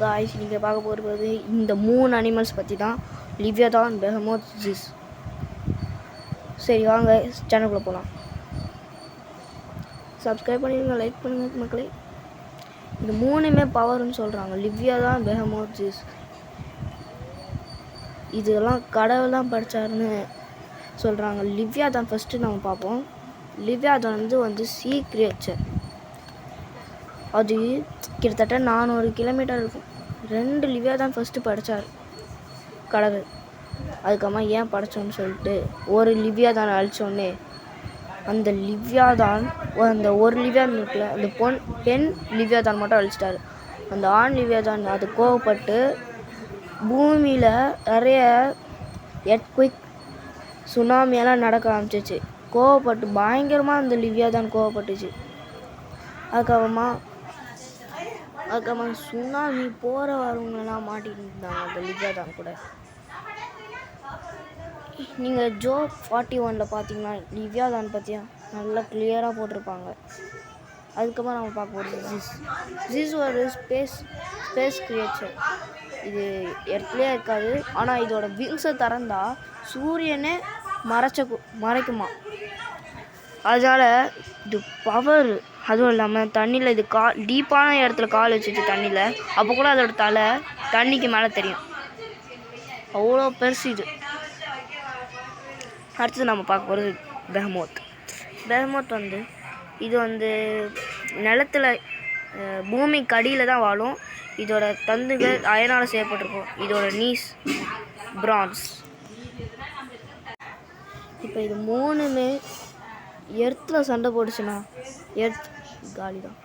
Guys நீங்கள் பார்க்க போகிறது இந்த 3 அனிமல்ஸ் பற்றி தான். லிவியதான், பெஹமோத், ஜிஸ். சரி வாங்க சேனலுக்குள்ளே போகலாம். சப்ஸ்கிரைப் பண்ணிடுங்க, லைக் பண்ணுங்கள் மக்களே. இந்த 3மே பவர்னு சொல்கிறாங்க. லிவியதான், பெஹமோத், ஜிஸ். இதெல்லாம் கடவுள் தான் படித்தாருன்னு சொல்கிறாங்க. லிவியதான் ஃபஸ்ட்டு நம்ம பார்ப்போம். லிவியதான் வந்து சீ கிரியேச்சர். அது கிட்டத்தட்ட 400 கிலோமீட்டர் இருக்கும். 2 லிவியதான் ஃபஸ்ட்டு படித்தார் கடவுள். அதுக்கப்புறமா ஏன் படைச்சோன்னு சொல்லிட்டு ஒரு லிவியதான் அழிச்சோன்னே அந்த லிவியதான் அந்த ஒரு லிவியதான் இருக்குல்ல, அந்த பெண் லிவியதான் மட்டும் அழிச்சிட்டாரு. அந்த ஆண் லிவியதான் அது கோவப்பட்டு பூமியில் நிறைய எர்த்குயிக், சுனாமியெல்லாம் நடக்க ஆரம்பிச்சிச்சு. கோவப்பட்டு பயங்கரமாக அந்த லிவியதான் கோவப்பட்டுச்சு. அதுக்கப்புறமா சுனாமி போகிற வரவங்கெல்லாம் மாட்டிட்டு இருந்தாங்க அந்த லிவியதான் கூட. நீங்கள் ஜோப் 41 பார்த்தீங்கன்னா லிவியதான் பற்றியா நல்லா கிளியராக போட்டிருப்பாங்க. அதுக்கப்புறம் நம்ம பார்க்க போகிறது ஜிஸ். ஜிஸ் ஒரு ஸ்பேஸ் கிரியேச்சர். இது எர்த்லேயே இருக்காது. ஆனால் இதோட விங்ஸை திறந்தா சூரியனே மறைக்குமா. அதனால் இது பவர். அதுவும் இல்லாமல் தண்ணியில் இது டீப்பான இடத்துல கால் வச்சுச்சு தண்ணியில். அப்போ கூட அதோட தலை தண்ணிக்கு மேலே தெரியும். அவ்வளோ பெருசு இது. அடுத்தது நம்ம பார்க்க போகிறது பெஹமோத். பெஹமோத் இது நிலத்தில் பூமிக்கு அடியில் தான் வாழும். இதோட தந்துகள் அயனால் செய்யப்பட்டிருக்கும். இதோட நீஸ் பிரான்ஸ். இப்போ இது 3மே எர்த்தில் சண்டை போட்டுச்சுன்னா எர்த் காலி தான்.